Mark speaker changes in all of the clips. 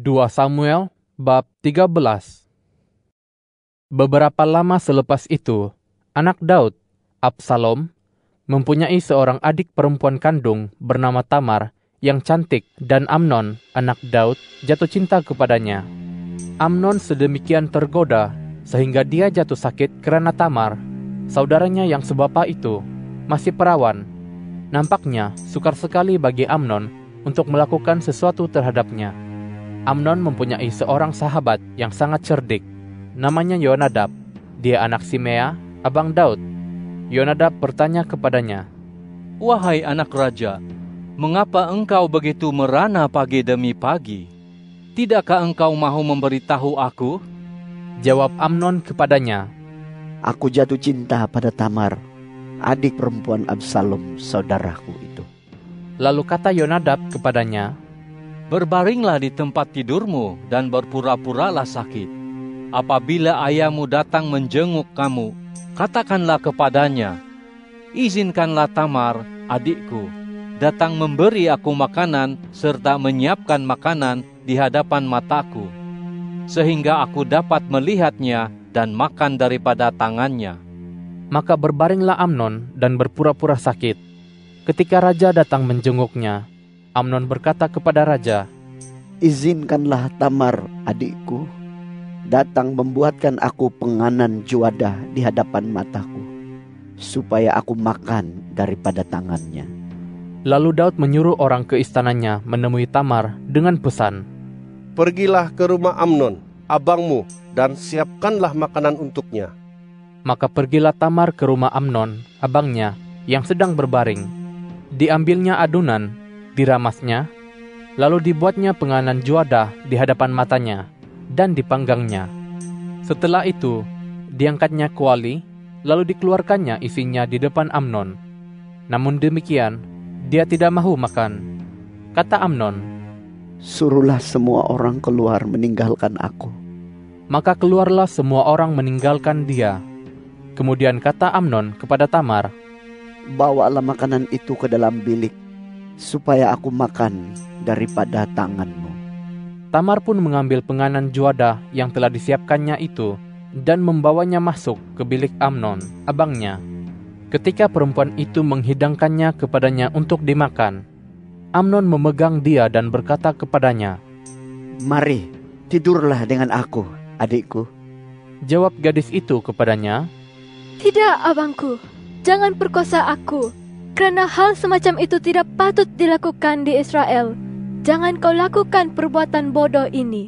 Speaker 1: 2 Samuel bab 13. Beberapa lama selepas itu, anak Daud, Absalom, mempunyai seorang adik perempuan kandung bernama Tamar yang cantik, dan Amnon, anak Daud, jatuh cinta kepadanya. Amnon sedemikian tergoda sehingga dia jatuh sakit karena Tamar, saudaranya yang sebapa itu, masih perawan. Nampaknya sukar sekali bagi Amnon untuk melakukan sesuatu terhadapnya. Amnon mempunyai seorang sahabat yang sangat cerdik, namanya Yonadab. Dia anak Simea, abang Daud. Yonadab bertanya kepadanya,
Speaker 2: "Wahai anak raja, mengapa engkau begitu merana pagi demi pagi? Tidakkah engkau mahu memberitahu aku?"
Speaker 1: Jawab Amnon kepadanya,
Speaker 3: "Aku jatuh cinta pada Tamar, adik perempuan Absalom, saudaraku itu."
Speaker 1: Lalu kata Yonadab kepadanya,
Speaker 2: "Berbaringlah di tempat tidurmu dan berpura-puralah sakit. Apabila ayahmu datang menjenguk kamu, katakanlah kepadanya, 'Izinkanlah Tamar, adikku, datang memberi aku makanan serta menyiapkan makanan di hadapan mataku, sehingga aku dapat melihatnya dan makan daripada tangannya.'"
Speaker 1: Maka berbaringlah Amnon dan berpura-pura sakit. Ketika raja datang menjenguknya, Amnon berkata kepada raja,
Speaker 3: "Izinkanlah Tamar, adikku, datang membuatkan aku penganan juadah di hadapan mataku, supaya aku makan daripada tangannya."
Speaker 1: Lalu Daud menyuruh orang ke istananya menemui Tamar dengan pesan,
Speaker 4: "Pergilah ke rumah Amnon, abangmu, dan siapkanlah makanan untuknya."
Speaker 1: Maka pergilah Tamar ke rumah Amnon, abangnya, yang sedang berbaring. Diambilnya adunan, diramasnya, lalu dibuatnya penganan juadah di hadapan matanya, dan dipanggangnya. Setelah itu, diangkatnya kuali, lalu dikeluarkannya isinya di depan Amnon. Namun demikian, dia tidak mahu makan. Kata Amnon,
Speaker 3: "Suruhlah semua orang keluar meninggalkan aku."
Speaker 1: Maka keluarlah semua orang meninggalkan dia. Kemudian kata Amnon kepada Tamar,
Speaker 3: "Bawalah makanan itu ke dalam bilik, supaya aku makan daripada tanganmu."
Speaker 1: Tamar pun mengambil penganan juadah yang telah disiapkannya itu dan membawanya masuk ke bilik Amnon, abangnya. Ketika perempuan itu menghidangkannya kepadanya untuk dimakan, Amnon memegang dia dan berkata kepadanya,
Speaker 3: "Mari, tidurlah dengan aku, adikku."
Speaker 1: Jawab gadis itu kepadanya,
Speaker 5: "Tidak, abangku, jangan perkosa aku, karena hal semacam itu tidak patut dilakukan di Israel. Jangan kau lakukan perbuatan bodoh ini.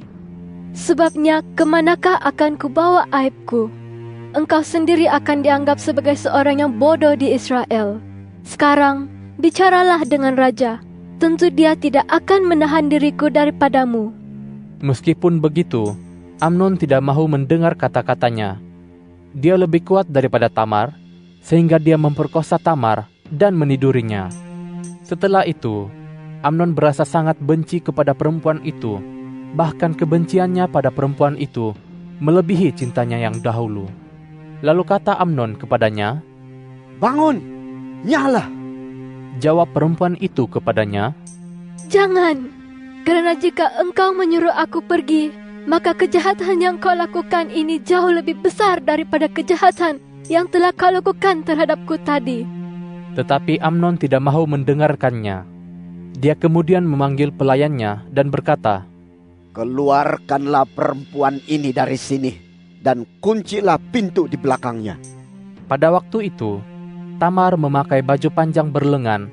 Speaker 5: Sebabnya kemanakah akan kubawa aibku? Engkau sendiri akan dianggap sebagai seorang yang bodoh di Israel. Sekarang, bicaralah dengan raja. Tentu dia tidak akan menahan diriku daripadamu."
Speaker 1: Meskipun begitu, Amnon tidak mahu mendengar kata-katanya. Dia lebih kuat daripada Tamar, sehingga dia memperkosa Tamar dan menidurinya. Setelah itu, Amnon berasa sangat benci kepada perempuan itu. Bahkan kebenciannya pada perempuan itu melebihi cintanya yang dahulu. Lalu kata Amnon kepadanya,
Speaker 3: "Bangun, nyala."
Speaker 1: Jawab perempuan itu kepadanya,
Speaker 5: "Jangan, karena jika engkau menyuruh aku pergi, maka kejahatan yang kau lakukan ini jauh lebih besar daripada kejahatan yang telah kau lakukan terhadapku tadi."
Speaker 1: Tetapi Amnon tidak mahu mendengarkannya. Dia kemudian memanggil pelayannya dan berkata,
Speaker 3: "Keluarkanlah perempuan ini dari sini, dan kuncilah pintu di belakangnya."
Speaker 1: Pada waktu itu, Tamar memakai baju panjang berlengan,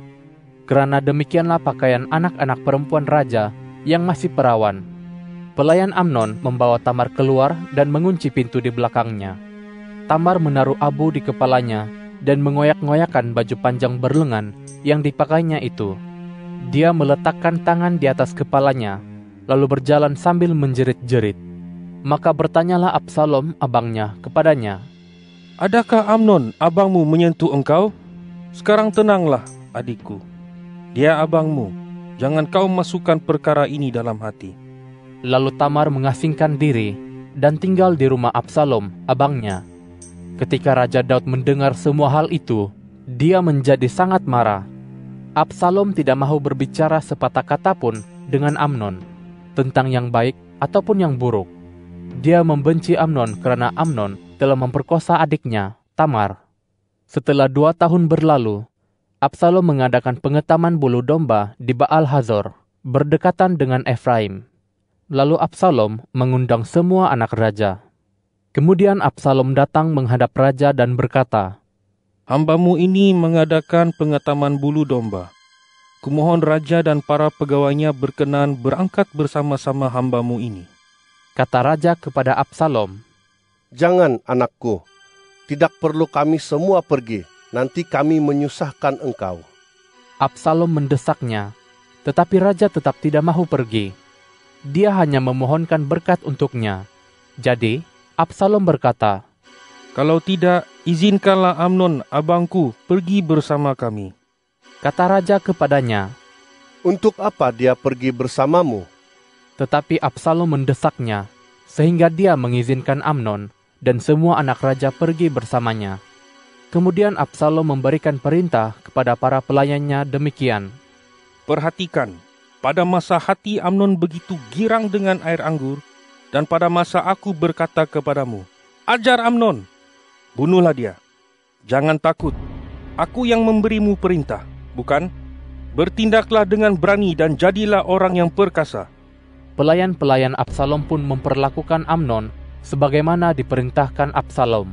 Speaker 1: karena demikianlah pakaian anak-anak perempuan raja yang masih perawan. Pelayan Amnon membawa Tamar keluar dan mengunci pintu di belakangnya. Tamar menaruh abu di kepalanya dan mengoyak-ngoyakkan baju panjang berlengan yang dipakainya itu. Dia meletakkan tangan di atas kepalanya, lalu berjalan sambil menjerit-jerit. Maka bertanyalah Absalom, abangnya, kepadanya,
Speaker 6: "Adakah Amnon, abangmu menyentuh engkau? Sekarang tenanglah, adikku. Dia abangmu. Jangan kau masukkan perkara ini dalam hati."
Speaker 1: Lalu Tamar mengasingkan diri dan tinggal di rumah Absalom, abangnya. Ketika Raja Daud mendengar semua hal itu, dia menjadi sangat marah. Absalom tidak mahu berbicara sepatah kata pun dengan Amnon. tentang yang baik ataupun yang buruk. Dia membenci Amnon karena Amnon telah memperkosa adiknya, Tamar. Setelah 2 tahun berlalu, Absalom mengadakan pengetaman bulu domba di Baal Hazor, berdekatan dengan Efraim. Lalu Absalom mengundang semua anak raja. Kemudian Absalom datang menghadap raja dan berkata,
Speaker 6: Hambamu ini mengadakan pengetaman bulu domba. Kumohon raja dan para pegawainya berkenan berangkat bersama-sama hambamu ini.
Speaker 1: Kata raja kepada Absalom,
Speaker 4: Jangan, anakku. Tidak perlu kami semua pergi. Nanti kami menyusahkan engkau.
Speaker 1: Absalom mendesaknya, tetapi raja tetap tidak mahu pergi. Dia hanya memohonkan berkat untuknya. Jadi, Absalom berkata,
Speaker 6: Kalau tidak, izinkanlah Amnon, abangku, pergi bersama kami.
Speaker 1: Kata raja kepadanya,
Speaker 4: Untuk apa dia pergi bersamamu?
Speaker 1: tetapi Absalom mendesaknya, sehingga dia mengizinkan Amnon dan semua anak raja pergi bersamanya. Kemudian Absalom memberikan perintah kepada para pelayannya demikian,
Speaker 6: Perhatikan, pada masa hati Amnon begitu girang dengan air anggur, dan pada masa aku berkata kepadamu, Ajar Amnon, bunuhlah dia. Jangan takut, aku yang memberimu perintah, bukan? Bertindaklah dengan berani dan jadilah orang yang perkasa.
Speaker 1: Pelayan-pelayan Absalom pun memperlakukan Amnon sebagaimana diperintahkan Absalom.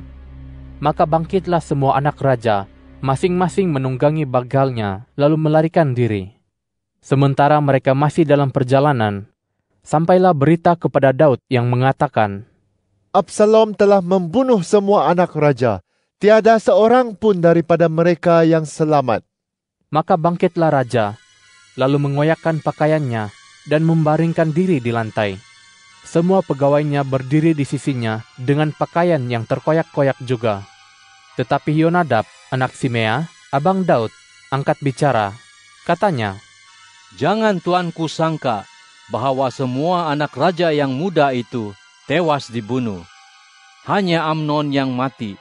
Speaker 1: Maka bangkitlah semua anak raja, masing-masing menunggangi bagalnya, lalu melarikan diri. Sementara mereka masih dalam perjalanan, sampailah berita kepada Daud yang mengatakan,
Speaker 7: Absalom telah membunuh semua anak raja. Tiada seorang pun daripada mereka yang selamat.
Speaker 1: Maka bangkitlah raja, lalu mengoyakkan pakaiannya dan membaringkan diri di lantai. Semua pegawainya berdiri di sisinya dengan pakaian yang terkoyak-koyak juga. Tetapi Yonadab, anak Simea, abang Daud, angkat bicara. Katanya,
Speaker 2: Jangan tuanku sangka bahwa semua anak raja yang muda itu tewas dibunuh. Hanya Amnon yang mati,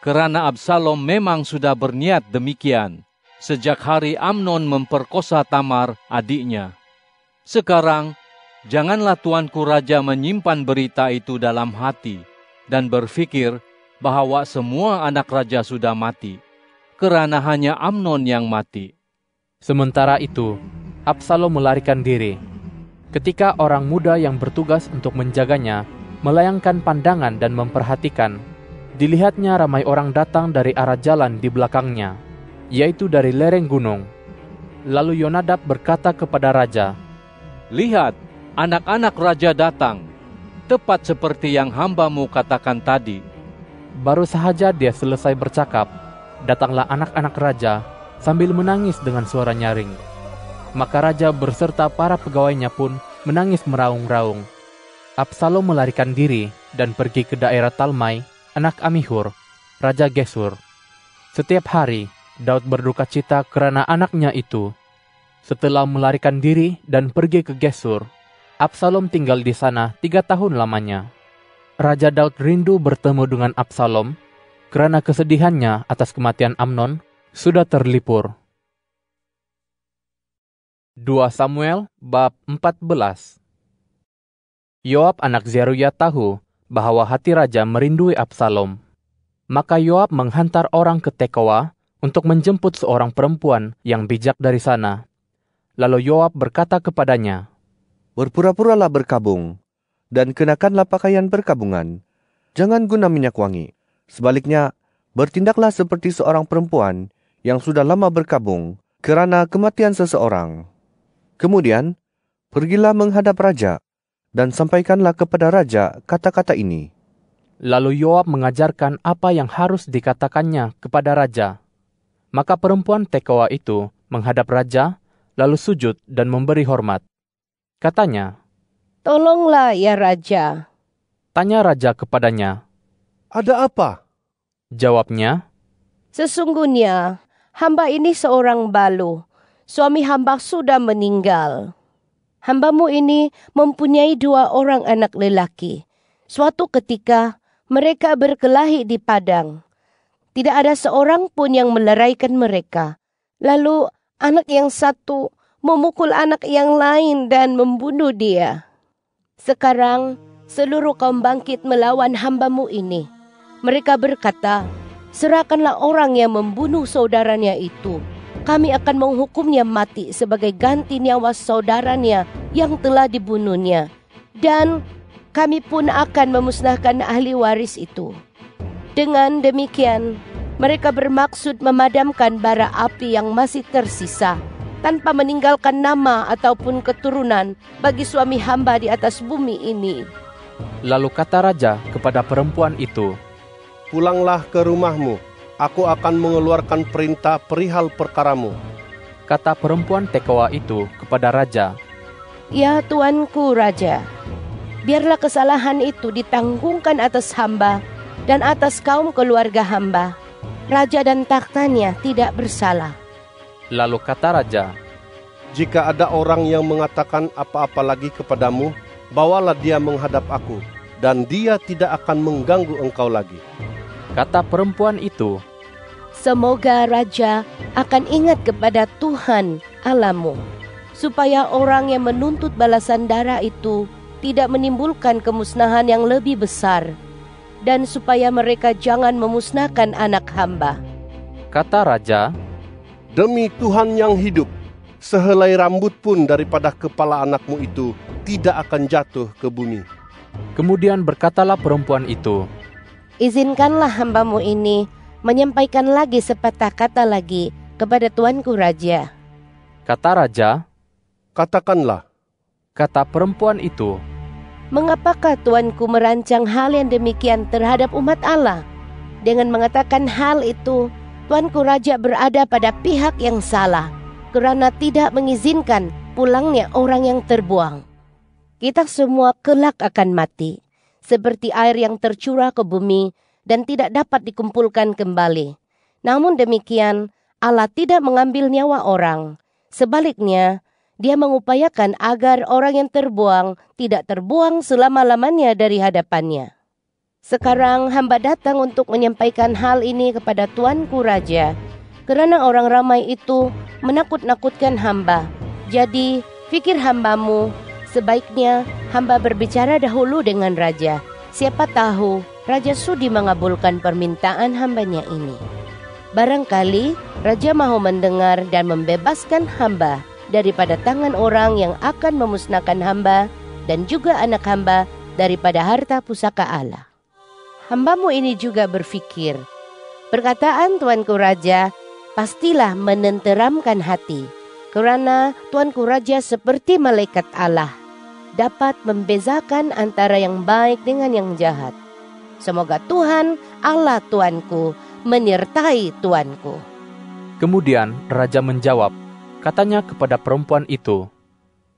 Speaker 2: karena Absalom memang sudah berniat demikian sejak hari Amnon memperkosa Tamar adiknya. Sekarang, janganlah tuanku raja menyimpan berita itu dalam hati dan berpikir bahwa semua anak raja sudah mati, karena hanya Amnon yang mati.
Speaker 1: sementara itu, Absalom melarikan diri. Ketika orang muda yang bertugas untuk menjaganya melayangkan pandangan dan memperhatikan, dilihatnya ramai orang datang dari arah jalan di belakangnya, yaitu dari lereng gunung. Lalu Yonadab berkata kepada raja,
Speaker 2: Lihat, anak-anak raja datang, tepat seperti yang hambamu katakan tadi.
Speaker 1: Baru sahaja dia selesai bercakap, datanglah anak-anak raja sambil menangis dengan suara nyaring. Maka raja berserta para pegawainya pun menangis meraung-raung. Absalom melarikan diri dan pergi ke daerah Talmai, anak Amihur, raja Gesur. Setiap hari, Daud berduka cita karena anaknya itu. Setelah melarikan diri dan pergi ke Gesur, Absalom tinggal di sana 3 tahun lamanya. Raja Daud rindu bertemu dengan Absalom karena kesedihannya atas kematian Amnon sudah terlipur. 2 Samuel bab 14. Yoab anak Zeruya tahu bahwa hati raja merindui Absalom. Maka Yoab menghantar orang ke Tekoa untuk menjemput seorang perempuan yang bijak dari sana. Lalu Yoab berkata kepadanya,
Speaker 3: Berpura-puralah berkabung, dan kenakanlah pakaian perkabungan. Jangan guna minyak wangi. Sebaliknya, bertindaklah seperti seorang perempuan yang sudah lama berkabung kerana kematian seseorang. Kemudian, pergilah menghadap raja, dan sampaikanlah kepada raja kata-kata ini.
Speaker 1: Lalu Yoab mengajarkan apa yang harus dikatakannya kepada raja. Maka perempuan Tekoa itu menghadap raja, lalu sujud dan memberi hormat. Katanya,
Speaker 8: Tolonglah ya raja.
Speaker 1: Tanya raja kepadanya.
Speaker 4: Ada apa?
Speaker 1: Jawabnya,
Speaker 8: Sesungguhnya, hamba ini seorang balu. Suami hamba sudah meninggal. Hambamu ini mempunyai 2 orang anak lelaki. Suatu ketika, mereka berkelahi di padang. Tidak ada seorang pun yang meleraikan mereka. Lalu, anak yang satu memukul anak yang lain dan membunuh dia. Sekarang seluruh kaum bangkit melawan hamba-Mu ini. Mereka berkata, serahkanlah orang yang membunuh saudaranya itu. Kami akan menghukumnya mati sebagai ganti nyawa saudaranya yang telah dibunuhnya. Dan kami pun akan memusnahkan ahli waris itu. Dengan demikian, mereka bermaksud memadamkan bara api yang masih tersisa, tanpa meninggalkan nama ataupun keturunan bagi suami hamba di atas bumi ini.
Speaker 1: Lalu kata raja kepada perempuan itu,
Speaker 4: Pulanglah ke rumahmu, aku akan mengeluarkan perintah perihal perkaramu.
Speaker 1: Kata perempuan Tekoa itu kepada raja,
Speaker 8: Ya tuanku raja, biarlah kesalahan itu ditanggungan atas hamba dan atas kaum keluarga hamba. Raja dan taktanya tidak bersalah.
Speaker 1: Lalu kata raja,
Speaker 4: Jika ada orang yang mengatakan apa-apa lagi kepadamu, bawalah dia menghadap aku, dan dia tidak akan mengganggu engkau lagi.
Speaker 1: Kata perempuan itu,
Speaker 8: Semoga raja akan ingat kepada Tuhan Allahmu, supaya orang yang menuntut balasan darah itu tidak menimbulkan kemusnahan yang lebih besar, dan supaya mereka jangan memusnahkan anak hamba.
Speaker 1: Kata raja,
Speaker 4: Demi Tuhan yang hidup, sehelai rambut pun daripada kepala anakmu itu tidak akan jatuh ke bumi.
Speaker 1: Kemudian berkatalah perempuan itu,
Speaker 8: Izinkanlah hamba-Mu ini menyampaikan lagi sepatah kata lagi kepada tuanku raja.
Speaker 1: Kata raja,
Speaker 4: Katakanlah.
Speaker 1: Kata perempuan itu,
Speaker 8: Mengapakah tuanku merancang hal yang demikian terhadap umat Allah? Dengan mengatakan hal itu, tuanku raja berada pada pihak yang salah, kerana tidak mengizinkan pulangnya orang yang terbuang. Kita semua kelak akan mati, seperti air yang tercurah ke bumi dan tidak dapat dikumpulkan kembali. Namun demikian, Allah tidak mengambil nyawa orang. Sebaliknya, Dia mengupayakan agar orang yang terbuang tidak terbuang selama-lamanya dari hadapannya. Sekarang hamba datang untuk menyampaikan hal ini kepada tuanku raja, kerana orang ramai itu menakut-nakutkan hamba. Jadi, fikir hamba-Mu, sebaiknya hamba berbicara dahulu dengan raja. Siapa tahu raja sudi mengabulkan permintaan hambanya ini. Barangkali raja mahu mendengar dan membebaskan hamba daripada tangan orang yang akan memusnahkan hamba dan juga anak hamba daripada harta pusaka Allah. Hamba-Mu ini juga berfikir, perkataan tuanku raja pastilah menenteramkan hati, kerana tuanku raja seperti malaikat Allah, dapat membezakan antara yang baik dengan yang jahat. Semoga Tuhan Allah tuanku menyertai tuanku.
Speaker 1: Kemudian raja menjawab, katanya kepada perempuan itu,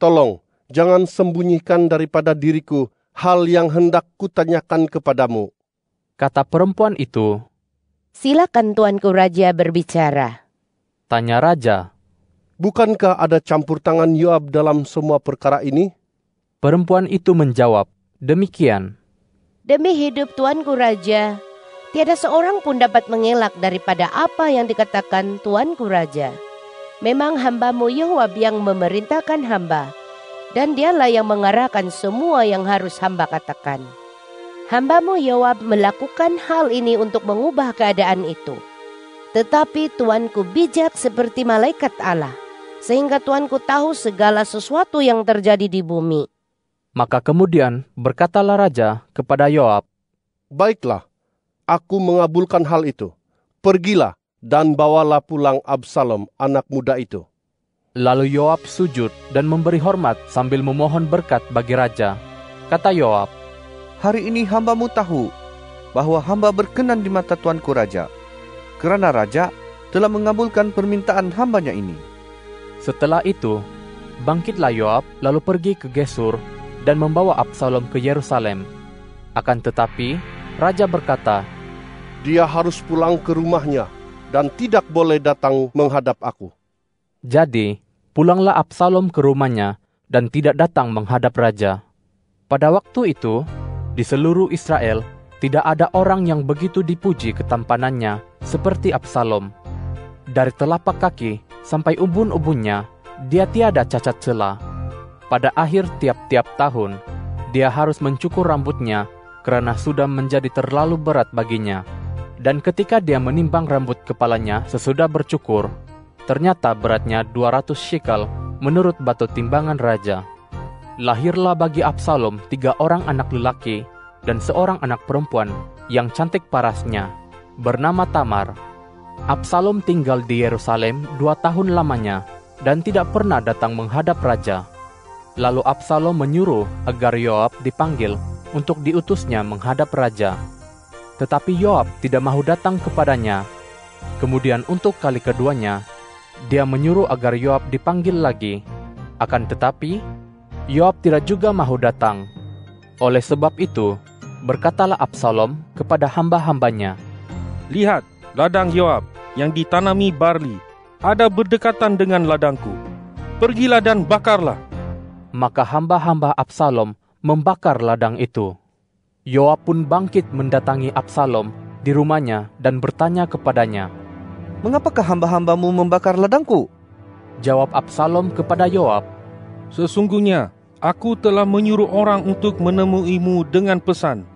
Speaker 4: Tolong, jangan sembunyikan daripada diriku hal yang hendak kutanyakan kepadamu.
Speaker 1: Kata perempuan itu,
Speaker 8: Silakan tuanku raja berbicara.
Speaker 1: Tanya raja,
Speaker 4: Bukankah ada campur tangan Yoab dalam semua perkara ini?
Speaker 1: Perempuan itu menjawab, demikian.
Speaker 8: Demi hidup tuanku raja, tiada seorang pun dapat mengelak daripada apa yang dikatakan tuanku raja. Memang hamba-Mu Yoab yang memerintahkan hamba, dan dialah yang mengarahkan semua yang harus hamba katakan. Hamba-Mu Yoab melakukan hal ini untuk mengubah keadaan itu. Tetapi tuanku bijak seperti malaikat Allah, sehingga tuanku tahu segala sesuatu yang terjadi di bumi.
Speaker 1: Maka kemudian berkatalah raja kepada Yoab,
Speaker 4: Baiklah, aku mengabulkan hal itu. Pergilah dan bawalah pulang Absalom, anak muda itu.
Speaker 1: Lalu Yoab sujud dan memberi hormat sambil memohon berkat bagi raja. Kata Yoab,
Speaker 3: Hari ini hamba-Mu tahu bahwa hamba berkenan di mata tuanku raja, kerana raja telah mengabulkan permintaan hambanya ini.
Speaker 1: Setelah itu, bangkitlah Yoab lalu pergi ke Gesur dan membawa Absalom ke Yerusalem. Akan tetapi, raja berkata,
Speaker 4: Dia harus pulang ke rumahnya dan tidak boleh datang menghadap aku.
Speaker 1: Jadi, pulanglah Absalom ke rumahnya dan tidak datang menghadap raja. Pada waktu itu, di seluruh Israel, tidak ada orang yang begitu dipuji ketampanannya seperti Absalom. Dari telapak kaki sampai ubun-ubunnya, dia tiada cacat celah. Pada akhir tiap-tiap tahun, dia harus mencukur rambutnya karena sudah menjadi terlalu berat baginya. Dan ketika dia menimbang rambut kepalanya sesudah bercukur, ternyata beratnya 200 shekel menurut batu timbangan raja. Lahirlah bagi Absalom 3 orang anak lelaki dan seorang anak perempuan yang cantik parasnya, bernama Tamar. Absalom tinggal di Yerusalem 2 tahun lamanya dan tidak pernah datang menghadap raja. Lalu Absalom menyuruh agar Yoab dipanggil untuk diutusnya menghadap raja. Tetapi Yoab tidak mau datang kepadanya. Kemudian untuk kali keduanya, dia menyuruh agar Yoab dipanggil lagi. Akan tetapi, Yoab tidak juga mau datang. Oleh sebab itu, berkatalah Absalom kepada hamba-hambanya,
Speaker 6: Lihat, ladang Yoab yang ditanami barli ada berdekatan dengan ladangku. Pergilah dan bakarlah.
Speaker 1: Maka hamba-hamba Absalom membakar ladang itu. Yoab pun bangkit mendatangi Absalom di rumahnya dan bertanya kepadanya,
Speaker 3: Mengapakah hamba-hambamu membakar ladangku?
Speaker 1: Jawab Absalom kepada Yoab,
Speaker 6: Sesungguhnya, aku telah menyuruh orang untuk menemuimu dengan pesan.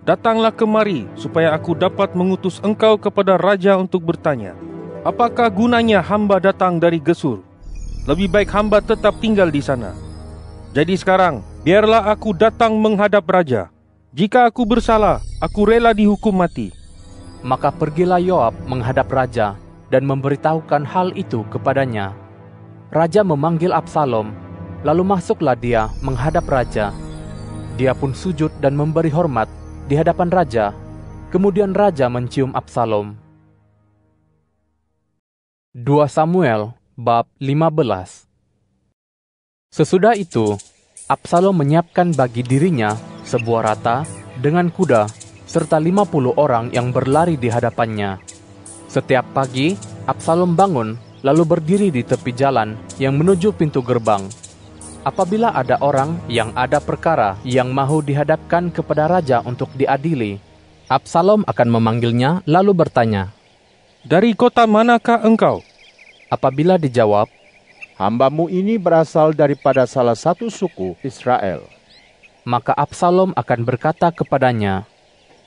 Speaker 6: Datanglah kemari supaya aku dapat mengutus engkau kepada raja untuk bertanya, apakah gunanya hamba datang dari Gesur? Lebih baik hamba tetap tinggal di sana. Jadi sekarang, biarlah aku datang menghadap raja. Jika aku bersalah, aku rela dihukum mati.
Speaker 1: Maka pergilah Yoab menghadap raja dan memberitahukan hal itu kepadanya. Raja memanggil Absalom, lalu masuklah dia menghadap raja. Dia pun sujud dan memberi hormat di hadapan raja. Kemudian raja mencium Absalom. 2 Samuel bab 15. Sesudah itu, Absalom menyiapkan bagi dirinya sebuah rata dengan kuda serta 50 orang yang berlari di hadapannya. Setiap pagi, Absalom bangun lalu berdiri di tepi jalan yang menuju pintu gerbang. Apabila ada orang yang ada perkara yang mahu dihadapkan kepada raja untuk diadili, Absalom akan memanggilnya lalu bertanya,
Speaker 6: Dari kota manakah engkau?
Speaker 1: Apabila dijawab,
Speaker 9: Hambamu ini berasal daripada salah satu suku Israel.
Speaker 1: maka Absalom akan berkata kepadanya,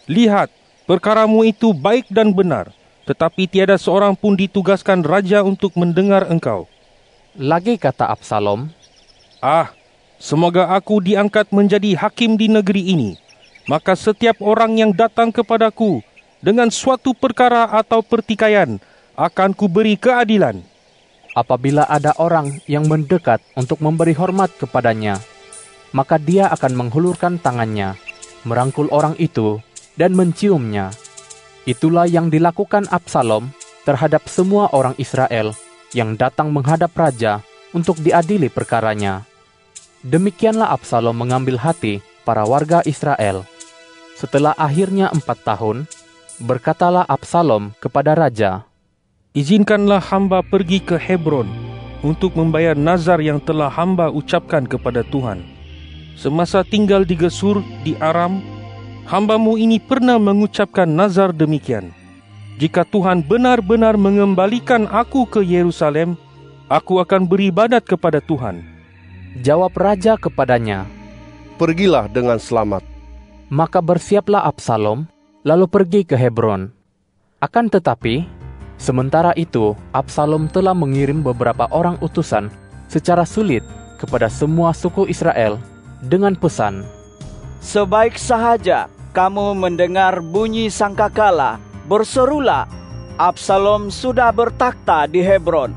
Speaker 6: Lihat, perkaramu itu baik dan benar, tetapi tiada seorang pun ditugaskan raja untuk mendengar engkau.
Speaker 1: Lagi kata Absalom,
Speaker 6: Semoga aku diangkat menjadi hakim di negeri ini. Maka setiap orang yang datang kepadaku dengan suatu perkara atau pertikaian, akan kuberi keadilan.
Speaker 1: apabila ada orang yang mendekat untuk memberi hormat kepadanya, maka dia akan menghulurkan tangannya, merangkul orang itu, dan menciumnya. Itulah yang dilakukan Absalom terhadap semua orang Israel yang datang menghadap raja untuk diadili perkaranya. Demikianlah Absalom mengambil hati para warga Israel. Setelah akhirnya 4 tahun, berkatalah Absalom kepada raja,
Speaker 6: Izinkanlah hamba pergi ke Hebron untuk membayar nazar yang telah hamba ucapkan kepada Tuhan. Semasa tinggal di Gesur di Aram, hambamu ini pernah mengucapkan nazar demikian. Jika Tuhan benar-benar mengembalikan aku ke Yerusalem, aku akan beribadat kepada Tuhan.
Speaker 1: Jawab raja kepadanya,
Speaker 4: Pergilah dengan selamat.
Speaker 1: Maka bersiaplah Absalom, lalu pergi ke Hebron. Akan tetapi, sementara itu Absalom telah mengirim beberapa orang utusan secara sulit kepada semua suku Israel dengan pesan,
Speaker 10: Sebaik sahaja kamu mendengar bunyi sangkakala, berserulah, Absalom sudah bertakhta di Hebron.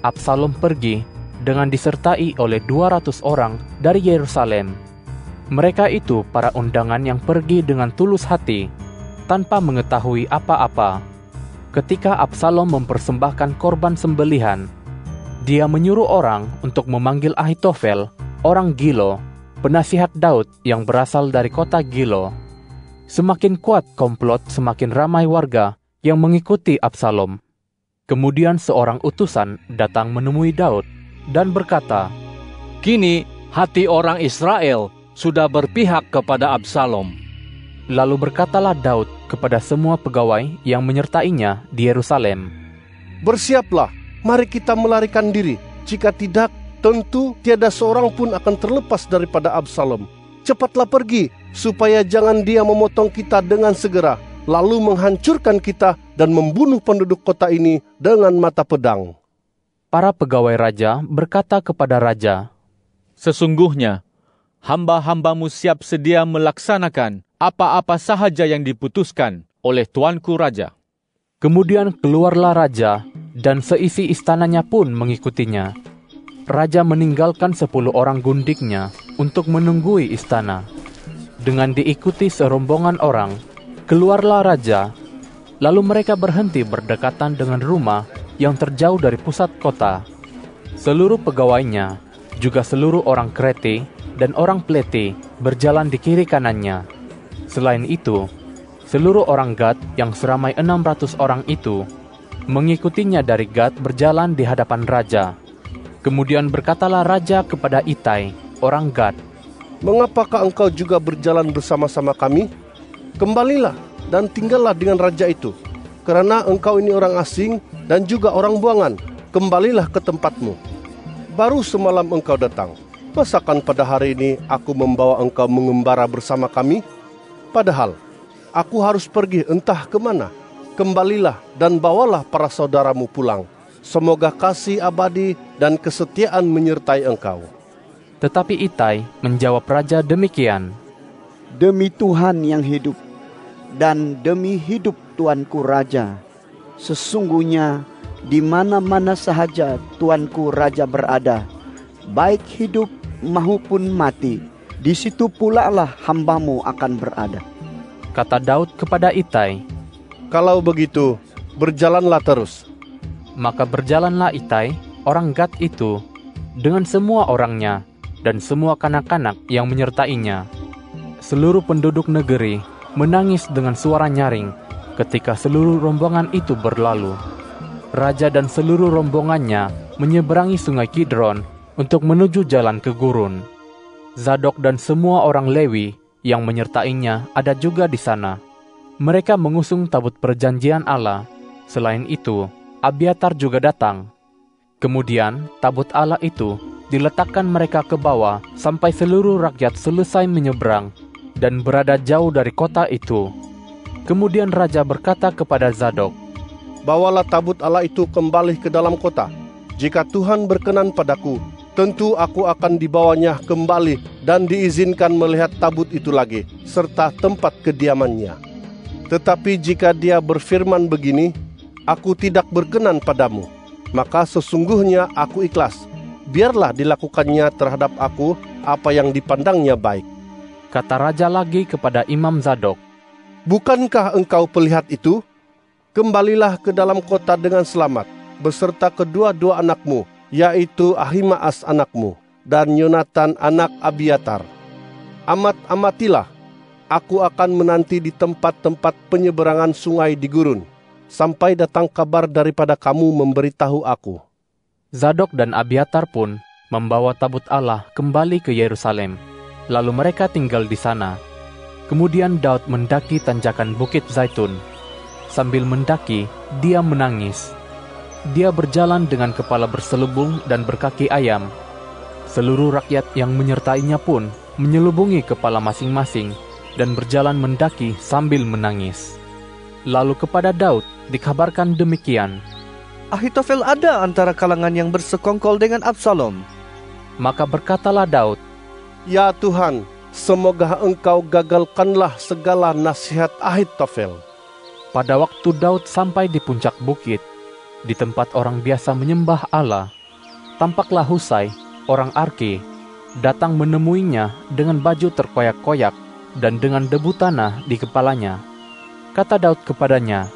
Speaker 1: Absalom pergi dengan disertai oleh 200 orang dari Yerusalem. Mereka itu para undangan yang pergi dengan tulus hati, tanpa mengetahui apa-apa. Ketika Absalom mempersembahkan korban sembelihan, dia menyuruh orang untuk memanggil Ahitofel, orang Gilo, penasihat Daud yang berasal dari kota Gilo. Semakin kuat komplot, semakin ramai warga yang mengikuti Absalom. Kemudian seorang utusan datang menemui Daud dan berkata,
Speaker 2: Kini hati orang Israel sudah berpihak kepada Absalom.
Speaker 1: Lalu berkatalah Daud kepada semua pegawai yang menyertainya di Yerusalem,
Speaker 4: Bersiaplah, mari kita melarikan diri. Jika tidak, tentu tiada seorang pun akan terlepas daripada Absalom. cepatlah pergi, supaya jangan dia memotong kita dengan segera, lalu menghancurkan kita dan membunuh penduduk kota ini dengan mata pedang."
Speaker 1: Para pegawai raja berkata kepada raja,
Speaker 2: "Sesungguhnya, hamba-hambamu siap sedia melaksanakan apa-apa sahaja yang diputuskan oleh tuanku raja."
Speaker 1: Kemudian keluarlah raja, dan seisi istananya pun mengikutinya. Raja meninggalkan 10 orang gundiknya untuk menunggui istana. Dengan diikuti serombongan orang, keluarlah raja. Lalu mereka berhenti berdekatan dengan rumah yang terjauh dari pusat kota. Seluruh pegawainya, juga seluruh orang Krete dan orang Plete berjalan di kiri kanannya. Selain itu, seluruh orang Gad yang seramai 600 orang itu mengikutinya dari Gad berjalan di hadapan raja. Kemudian berkatalah raja kepada Itai, orang Gad,
Speaker 4: "Mengapakah engkau juga berjalan bersama-sama kami? Kembalilah dan tinggallah dengan raja itu, karena engkau ini orang asing dan juga orang buangan. Kembalilah ke tempatmu. Baru semalam engkau datang. Masakan pada hari ini aku membawa engkau mengembara bersama kami? Padahal aku harus pergi entah kemana. Kembalilah dan bawalah para saudaramu pulang. Semoga kasih abadi dan kesetiaan menyertai engkau."
Speaker 1: Tetapi Itai menjawab raja demikian,
Speaker 11: "Demi Tuhan yang hidup, dan demi hidup tuanku raja, sesungguhnya di mana-mana sahaja tuanku raja berada, baik hidup maupun mati, di situ pula lah hambamu akan berada."
Speaker 1: Kata Daud kepada Itai,
Speaker 4: "Kalau begitu, berjalanlah terus."
Speaker 1: Maka berjalanlah Itai, orang Gad itu, dengan semua orangnya dan semua kanak-kanak yang menyertainya. Seluruh penduduk negeri menangis dengan suara nyaring ketika seluruh rombongan itu berlalu. Raja dan seluruh rombongannya menyeberangi sungai Kidron untuk menuju jalan ke gurun. Zadok dan semua orang Lewi yang menyertainya ada juga di sana. Mereka mengusung tabut perjanjian Allah. Selain itu, Abiatar juga datang. Kemudian tabut Allah itu diletakkan mereka ke bawah sampai seluruh rakyat selesai menyeberang dan berada jauh dari kota itu. Kemudian raja berkata kepada Zadok,
Speaker 4: "Bawalah tabut Allah itu kembali ke dalam kota. Jika Tuhan berkenan padaku, tentu aku akan dibawanya kembali dan diizinkan melihat tabut itu lagi, serta tempat kediamannya. Tetapi jika dia berfirman begini, 'Aku tidak berkenan padamu,' maka sesungguhnya aku ikhlas. Biarlah dilakukannya terhadap aku apa yang dipandangnya baik."
Speaker 1: Kata raja lagi kepada Imam Zadok,
Speaker 4: "Bukankah engkau pelihat itu? Kembalilah ke dalam kota dengan selamat, beserta kedua-dua anakmu, yaitu Ahimaas anakmu, dan Yonatan anak Abiatar. Amatilah, aku akan menanti di tempat-tempat penyeberangan sungai di gurun, sampai datang kabar daripada kamu memberitahu aku."
Speaker 1: Zadok dan Abiatar pun membawa tabut Allah kembali ke Yerusalem. Lalu mereka tinggal di sana. Kemudian Daud mendaki tanjakan Bukit Zaitun. Sambil mendaki, dia menangis. Dia berjalan dengan kepala berselubung dan berkaki ayam. Seluruh rakyat yang menyertainya pun menyelubungi kepala masing-masing dan berjalan mendaki sambil menangis. Lalu kepada Daud dikabarkan demikian,
Speaker 3: "Ahitofel ada antara kalangan yang bersekongkol dengan Absalom."
Speaker 1: Maka berkatalah Daud,
Speaker 4: "Ya Tuhan, semoga engkau gagalkanlah segala nasihat Ahitofel."
Speaker 1: Pada waktu Daud sampai di puncak bukit, di tempat orang biasa menyembah Allah, tampaklah Husai, orang Arki, datang menemuinya dengan baju terkoyak-koyak dan dengan debu tanah di kepalanya. Kata Daud kepadanya,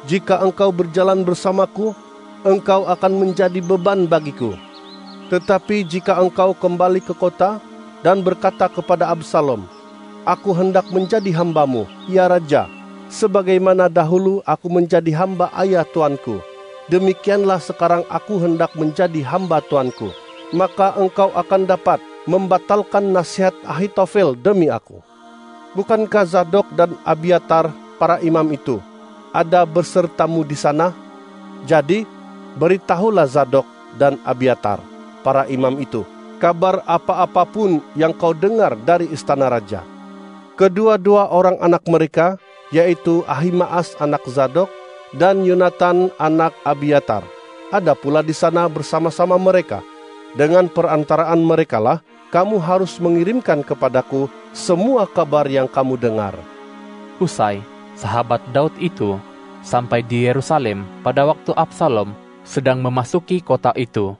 Speaker 4: "Jika engkau berjalan bersamaku, engkau akan menjadi beban bagiku. Tetapi jika engkau kembali ke kota dan berkata kepada Absalom, 'Aku hendak menjadi hambamu, ya Raja, sebagaimana dahulu aku menjadi hamba ayah tuanku, demikianlah sekarang aku hendak menjadi hamba tuanku,' maka engkau akan dapat membatalkan nasihat Ahitofel demi aku. Bukankah Zadok dan Abiatar, para imam itu, ada bersertamu di sana? Jadi, beritahulah Zadok dan Abiatar, para imam itu, kabar apa-apapun yang kau dengar dari istana raja. Kedua-dua orang anak mereka, yaitu Ahimaas anak Zadok dan Yonatan anak Abiatar, ada pula di sana bersama-sama mereka. Dengan perantaraan merekalah kamu harus mengirimkan kepadaku semua kabar yang kamu dengar.
Speaker 1: Husai, sahabat Daud itu, sampai di Yerusalem pada waktu Absalom sedang memasuki kota itu.